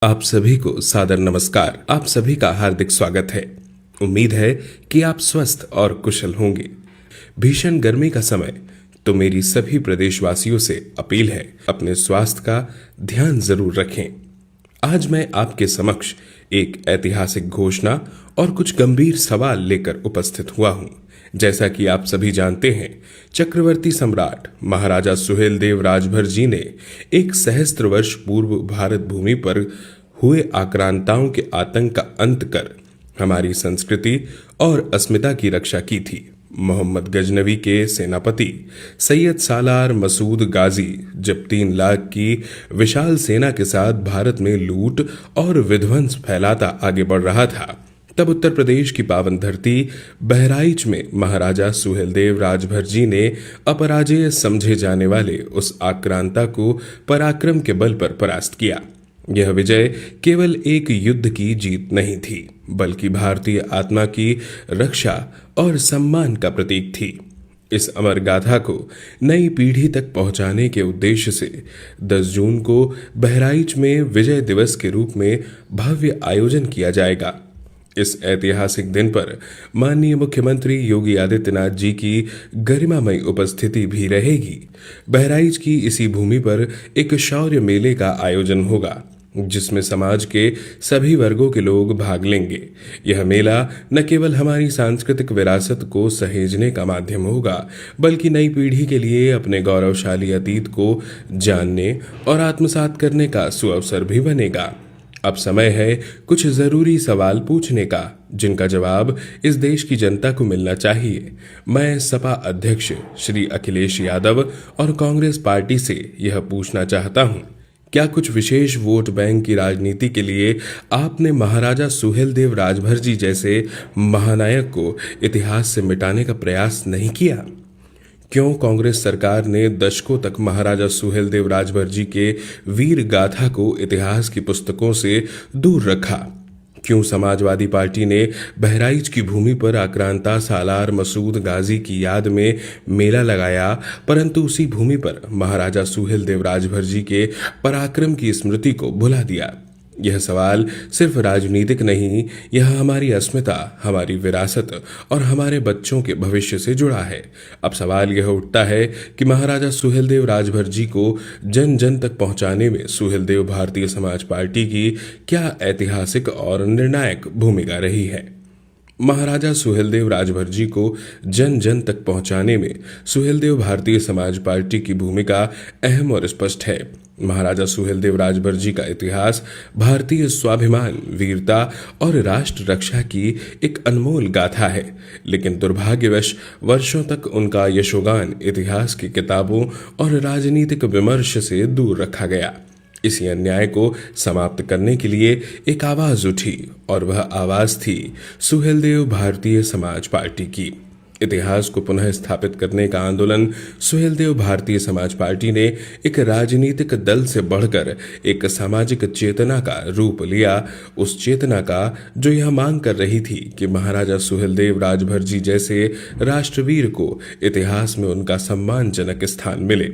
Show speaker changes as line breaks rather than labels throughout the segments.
आप सभी को सादर नमस्कार। आप सभी का हार्दिक स्वागत है। उम्मीद है कि आप स्वस्थ और कुशल होंगे। भीषण गर्मी का समय, तो मेरी सभी प्रदेशवासियों से अपील है, अपने स्वास्थ्य का ध्यान जरूर रखें। आज मैं आपके समक्ष एक ऐतिहासिक घोषणा और कुछ गंभीर सवाल लेकर उपस्थित हुआ हूं। जैसा कि आप सभी जानते हैं, चक्रवर्ती सम्राट महाराजा सुहेलदेव राजभर जी ने एक सहस्त्र वर्ष पूर्व भारत भूमि पर हुए आक्रांताओं के आतंक का अंत कर हमारी संस्कृति और अस्मिता की रक्षा की थी। मोहम्मद गजनवी के सेनापति सैयद सालार मसूद गाजी जब 3 लाख की विशाल सेना के साथ भारत में लूट और विध्वंस फैलाता आगे बढ़ रहा था, तब उत्तर प्रदेश की पावन धरती बहराइच में महाराजा सुहेलदेव राजभर जी ने अपराजेय समझे जाने वाले उस आक्रांता को पराक्रम के बल पर परास्त किया। यह विजय केवल एक युद्ध की जीत नहीं थी, बल्कि भारतीय आत्मा की रक्षा और सम्मान का प्रतीक थी। इस अमर गाथा को नई पीढ़ी तक पहुंचाने के उद्देश्य से 10 जून को बहराइच में विजय दिवस के रूप में भव्य आयोजन किया जाएगा। इस ऐतिहासिक दिन पर माननीय मुख्यमंत्री योगी आदित्यनाथ जी की गरिमामय उपस्थिति भी रहेगी। बहराइच की इसी भूमि पर एक शौर्य मेले का आयोजन होगा, जिसमें समाज के सभी वर्गों के लोग भाग लेंगे। यह मेला न केवल हमारी सांस्कृतिक विरासत को सहेजने का माध्यम होगा, बल्कि नई पीढ़ी के लिए अपने गौरवशाली अतीत को जानने और आत्मसात करने का सुअवसर भी बनेगा। अब समय है कुछ जरूरी सवाल पूछने का, जिनका जवाब इस देश की जनता को मिलना चाहिए। मैं सपा अध्यक्ष श्री अखिलेश यादव और कांग्रेस पार्टी से यह पूछना चाहता हूं, क्या कुछ विशेष वोट बैंक की राजनीति के लिए आपने महाराजा सुहेलदेव राजभर जी जैसे महानायक को इतिहास से मिटाने का प्रयास नहीं किया? क्यों कांग्रेस सरकार ने दशकों तक महाराजा सुहेलदेव राजभर जी के वीर गाथा को इतिहास की पुस्तकों से दूर रखा? क्यों समाजवादी पार्टी ने बहराइच की भूमि पर आक्रांता सालार मसूद गाजी की याद में मेला लगाया, परंतु उसी भूमि पर महाराजा सुहेलदेव राजभर जी के पराक्रम की स्मृति को भुला दिया? यह सवाल सिर्फ राजनीतिक नहीं, यह हमारी अस्मिता, हमारी विरासत और हमारे बच्चों के भविष्य से जुड़ा है। अब सवाल यह उठता है कि महाराजा सुहेलदेव राजभर जी को जन जन तक पहुंचाने में सुहेलदेव भारतीय समाज पार्टी की क्या ऐतिहासिक और निर्णायक भूमिका रही है? महाराजा सुहेलदेव राजभर जी को जन जन तक पहुंचाने में सुहेलदेव भारतीय समाज पार्टी की भूमिका अहम और स्पष्ट है। महाराजा सुहेलदेव राजभर जी का इतिहास भारतीय स्वाभिमान, वीरता और राष्ट्र रक्षा की एक अनमोल गाथा है, लेकिन दुर्भाग्यवश वर्षों तक उनका यशोगान इतिहास की किताबों और राजनीतिक विमर्श से दूर रखा गया। इसी अन्याय को समाप्त करने के लिए एक आवाज उठी, और वह आवाज थी सुहेलदेव भारतीय समाज पार्टी की। इतिहास को पुनः स्थापित करने का आंदोलन सुहेलदेव भारतीय समाज पार्टी ने एक राजनीतिक दल से बढ़कर एक सामाजिक चेतना का रूप लिया, उस चेतना का जो यह मांग कर रही थी कि महाराजा सुहेलदेव राजभर जी जैसे राष्ट्रवीर को इतिहास में उनका सम्मानजनक स्थान मिले।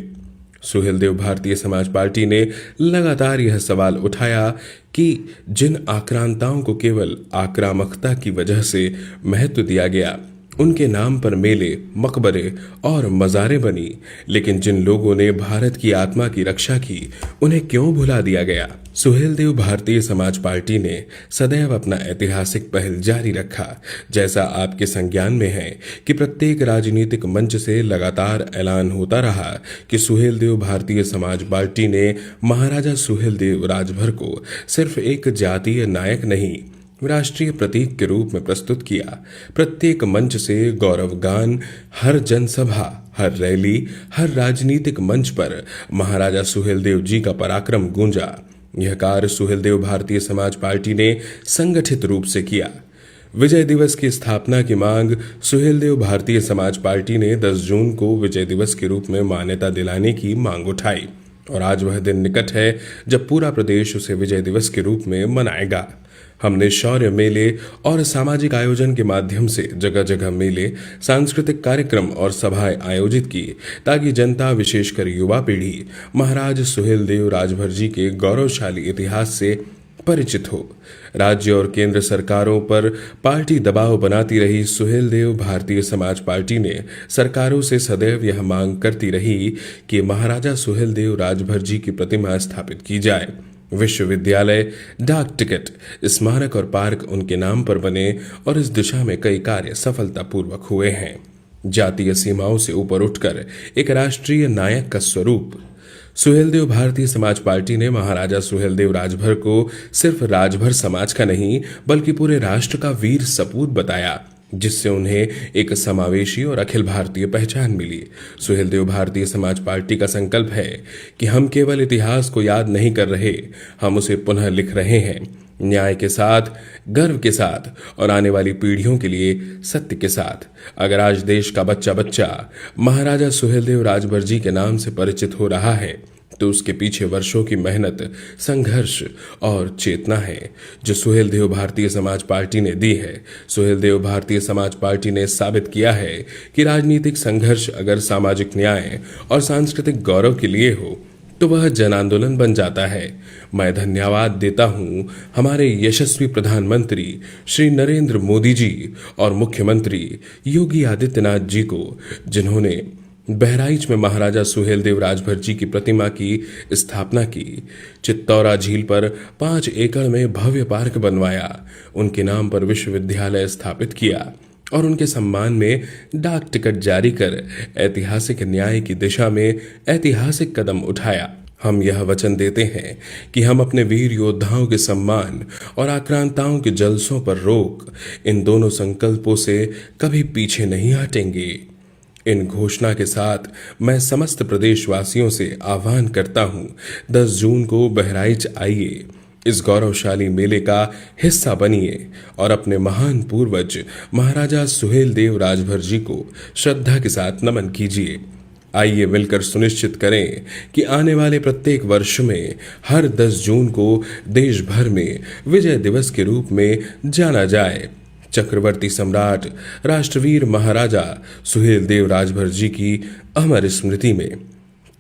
सुहेलदेव भारतीय समाज पार्टी ने लगातार यह सवाल उठाया कि जिन आक्रांताओं को केवल आक्रामकता की वजह से महत्व दिया गया, उनके नाम पर मेले, मकबरे और मज़ारें बनी, लेकिन जिन लोगों ने भारत की आत्मा की रक्षा की, उन्हें क्यों भुला दिया गया? सुहेलदेव भारतीय समाज पार्टी ने सदैव अपना ऐतिहासिक पहल जारी रखा। जैसा आपके संज्ञान में है कि प्रत्येक राजनीतिक मंच से लगातार ऐलान होता रहा कि सुहेलदेव भारतीय समाज पार्टी ने महाराजा सुहेलदेव राजभर को सिर्फ एक जातीय नायक नहीं, राष्ट्रीय प्रतीक के रूप में प्रस्तुत किया। प्रत्येक मंच से गौरव गान, हर जनसभा, हर रैली, हर राजनीतिक मंच पर महाराजा सुहेलदेव जी का पराक्रम गूंजा। यह कार्य सुहेलदेव भारतीय समाज पार्टी ने संगठित रूप से किया। विजय दिवस की स्थापना की मांग सुहेलदेव भारतीय समाज पार्टी ने 10 जून को विजय दिवस के रूप में मान्यता दिलाने की मांग उठाई, और आज वह दिन निकट है जब पूरा प्रदेश उसे विजय दिवस के रूप में मनाएगा। हमने शौर्य मेले और सामाजिक आयोजन के माध्यम से जगह जगह मेले, सांस्कृतिक कार्यक्रम और सभाएं आयोजित की, ताकि जनता, विशेषकर युवा पीढ़ी, महाराज सुहेलदेव राजभर जी के गौरवशाली इतिहास से परिचित हो। राज्य और केंद्र सरकारों पर पार्टी दबाव बनाती रही सुहेलदेव भारतीय समाज पार्टी ने सरकारों से सदैव यह मांग करती रही कि महाराजा सुहेलदेव राजभर जी की प्रतिमा स्थापित की जाए। विश्वविद्यालय, डाक टिकट, स्मारक और पार्क उनके नाम पर बने और इस दिशा में कई कार्य सफलतापूर्वक हुए हैं। जातीय सीमाओं से ऊपर उठकर एक राष्ट्रीय नायक का स्वरूप सुहेलदेव भारतीय समाज पार्टी ने महाराजा सुहेलदेव राजभर को सिर्फ राजभर समाज का नहीं बल्कि पूरे राष्ट्र का वीर सपूत बताया, जिससे उन्हें एक समावेशी और अखिल भारतीय पहचान मिली। सुहेलदेव भारतीय समाज पार्टी का संकल्प है कि हम केवल इतिहास को याद नहीं कर रहे, हम उसे पुनः लिख रहे हैं, न्याय के साथ, गर्व के साथ और आने वाली पीढ़ियों के लिए सत्य के साथ। अगर आज देश का बच्चा बच्चा महाराजा सुहेलदेव राजभर जी के नाम से परिचित हो रहा है तो उसके पीछे वर्षों की मेहनत, संघर्ष और चेतना है जो सुहेलदेव भारतीय समाज पार्टी ने दी है। सुहेलदेव भारतीय समाज पार्टी ने साबित किया है कि राजनीतिक संघर्ष अगर सामाजिक न्याय और सांस्कृतिक गौरव के लिए हो तो वह जन आंदोलन बन जाता है। मैं धन्यवाद देता हूं हमारे यशस्वी प्रधानमंत्री श्री नरेंद्र मोदी जी और मुख्यमंत्री योगी आदित्यनाथ जी को, जिन्होंने बहराइच में महाराजा सुहेलदेव राजभर जी की प्रतिमा की स्थापना की, चित्तौरा झील पर 5 एकड़ में भव्य पार्क बनवाया, उनके नाम पर विश्वविद्यालय स्थापित किया और उनके सम्मान में डाक टिकट जारी कर ऐतिहासिक न्याय की दिशा में ऐतिहासिक कदम उठाया। हम यह वचन देते हैं कि हम अपने वीर योद्धाओं के सम्मान और आक्रांताओं के जलसों पर रोक, इन दोनों संकल्पों से कभी पीछे नहीं हटेंगे। इन घोषणा के साथ मैं समस्त प्रदेशवासियों से आह्वान करता हूं, 10 जून को बहराइच आइए, इस गौरवशाली मेले का हिस्सा बनिए और अपने महान पूर्वज महाराजा सुहेलदेव राजभर जी को श्रद्धा के साथ नमन कीजिए। आइए मिलकर सुनिश्चित करें कि आने वाले प्रत्येक वर्ष में हर 10 जून को देश भर में विजय दिवस के रूप में जाना जाए। चक्रवर्ती सम्राट राष्ट्रवीर महाराजा सुहेलदेव राजभर जी की अमर स्मृति में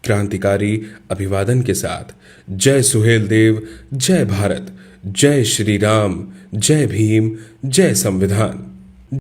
क्रांतिकारी अभिवादन के साथ जय सुहेलदेव, जय भारत, जय श्री राम, जय भीम, जय संविधान।